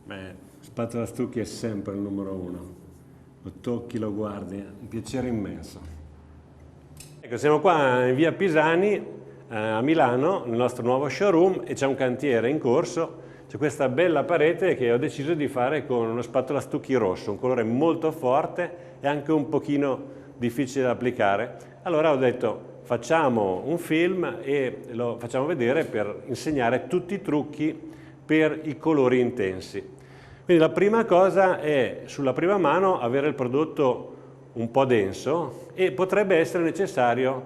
Beh, spatola stucchi è sempre il numero uno. Lo tocchi, lo guardi, è un piacere immenso. Ecco, siamo qua in via Pisani a Milano, nel nostro nuovo showroom, e c'è un cantiere in corso. C'è questa bella parete che ho deciso di fare con uno spatola stucchi rosso, un colore molto forte e anche un pochino difficile da applicare. Allora ho detto, facciamo un film e lo facciamo vedere per insegnare tutti i trucchi per i colori intensi. Quindi la prima cosa è, sulla prima mano, avere il prodotto un po' denso e potrebbe essere necessario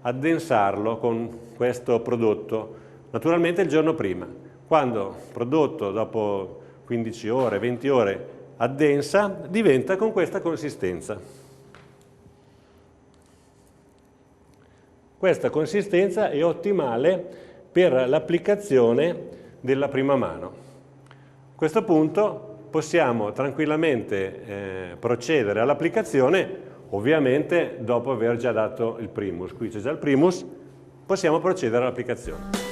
addensarlo con questo prodotto, naturalmente il giorno prima. Quando il prodotto dopo 15 ore, 20 ore addensa, diventa con questa consistenza. Questa consistenza è ottimale per l'applicazione della prima mano. A questo punto possiamo tranquillamente procedere all'applicazione, ovviamente dopo aver già dato il primus. Qui c'è già il primus, possiamo procedere all'applicazione.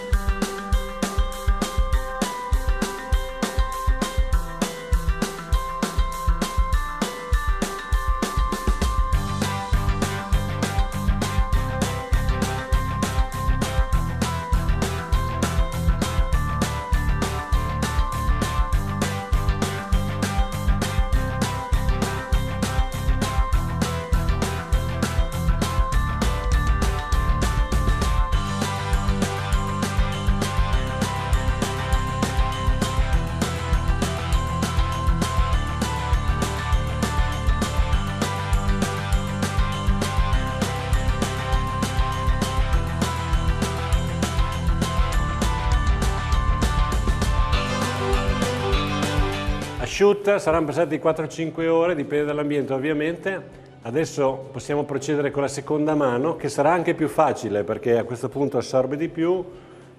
Asciutta, saranno passati 4-5 ore, dipende dall'ambiente ovviamente. Adesso possiamo procedere con la seconda mano, che sarà anche più facile perché a questo punto assorbe di più.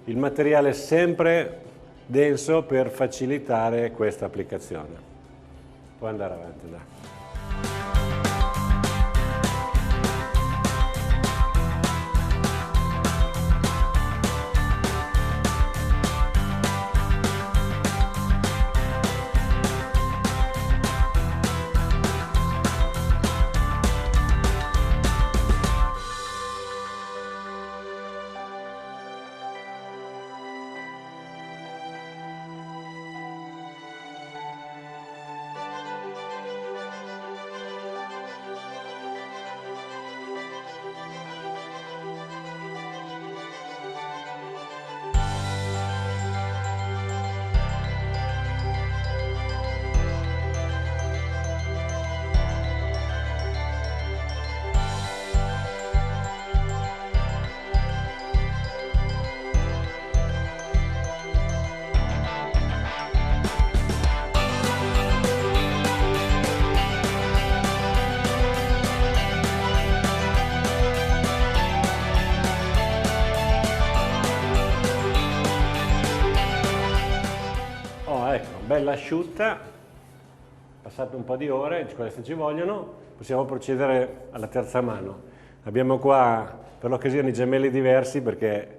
Il materiale è sempre denso per facilitare questa applicazione. Puoi andare avanti, dai. Bella asciutta, passate un po' di ore, queste ci vogliono, possiamo procedere alla terza mano. Abbiamo qua per l'occasione i gemelli diversi perché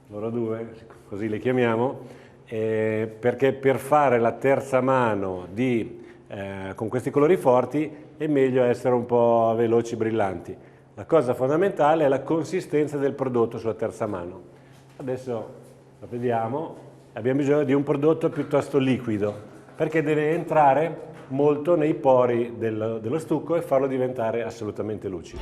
loro due, così li chiamiamo, perché per fare la terza mano con questi colori forti è meglio essere un po' veloci, brillanti. La cosa fondamentale è la consistenza del prodotto sulla terza mano. Adesso lo vediamo. Abbiamo bisogno di un prodotto piuttosto liquido, perché deve entrare molto nei pori dello stucco e farlo diventare assolutamente lucido.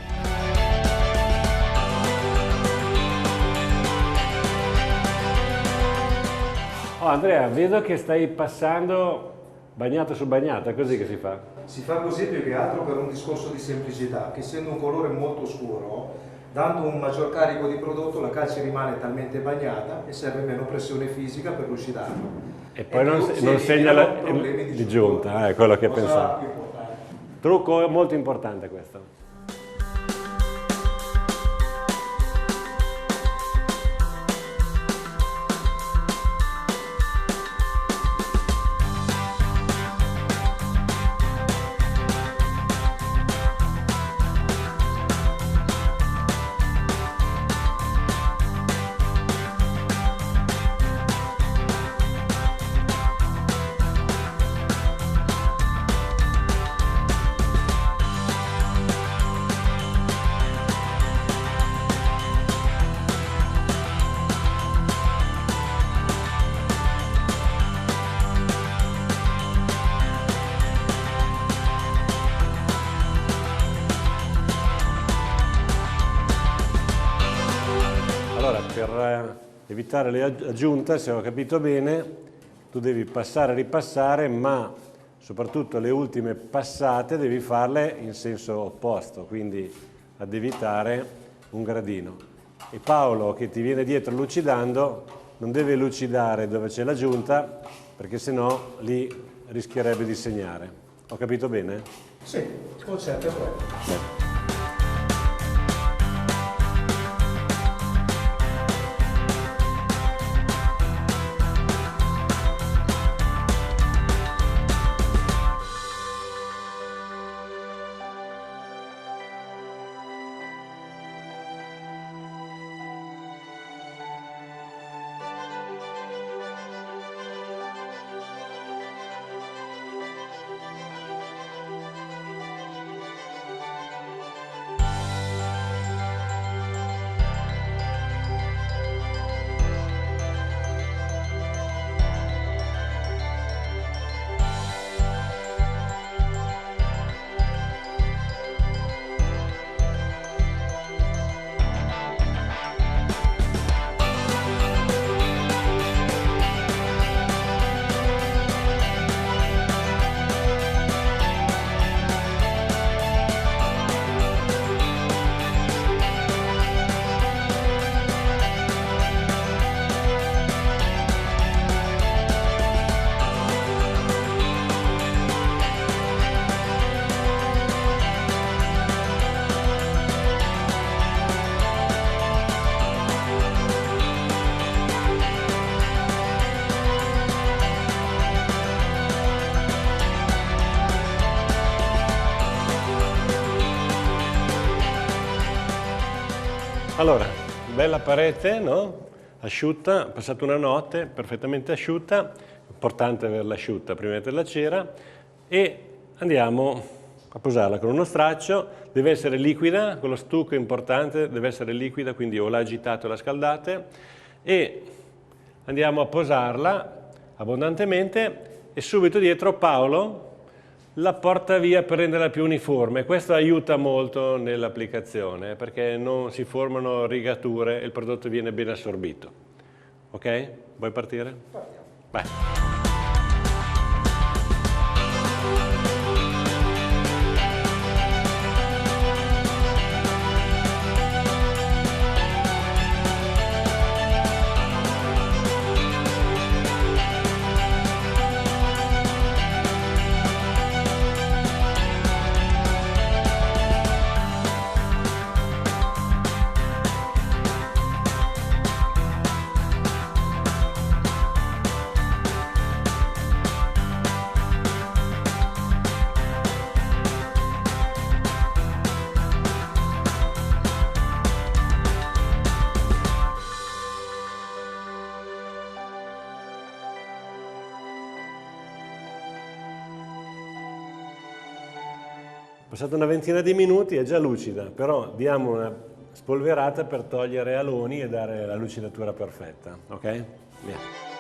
Oh Andrea, vedo che stai passando bagnato su bagnato, è così che si fa? Si fa così più che altro per un discorso di semplicità, che essendo un colore molto scuro, dando un maggior carico di prodotto la calce rimane talmente bagnata e serve meno pressione fisica per lucidarlo. E poi non segna di giunta, è quello che pensavo. Trucco molto importante questo. Allora, per evitare l'aggiunta, se ho capito bene, tu devi passare e ripassare, ma soprattutto le ultime passate devi farle in senso opposto, quindi ad evitare un gradino. E Paolo, che ti viene dietro lucidando, non deve lucidare dove c'è l'aggiunta, perché sennò lì rischierebbe di segnare. Ho capito bene? Sì, il concetto è quello. Sì. Allora, bella parete, no? Asciutta, passata una notte, perfettamente asciutta, importante averla asciutta prima di mettere la cera, e andiamo a posarla con uno straccio. Deve essere liquida, con lo stucco è importante, deve essere liquida, quindi o la agitate o la scaldate, e andiamo a posarla abbondantemente, e subito dietro Paolo la porta via per renderla più uniforme. Questo aiuta molto nell'applicazione perché non si formano rigature e il prodotto viene ben assorbito. Ok? Vuoi partire? Partiamo. Vai. Passata una ventina di minuti è già lucida, però diamo una spolverata per togliere aloni e dare la lucidatura perfetta, ok? Via.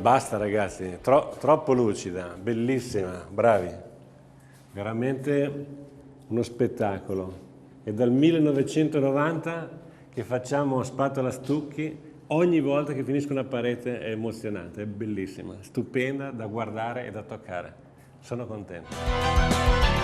Basta ragazzi, troppo lucida, bellissima, bravi, veramente uno spettacolo. È dal 1990 che facciamo spatola stucchi, ogni volta che finisco una parete è emozionante, è bellissima, stupenda da guardare e da toccare, sono contento.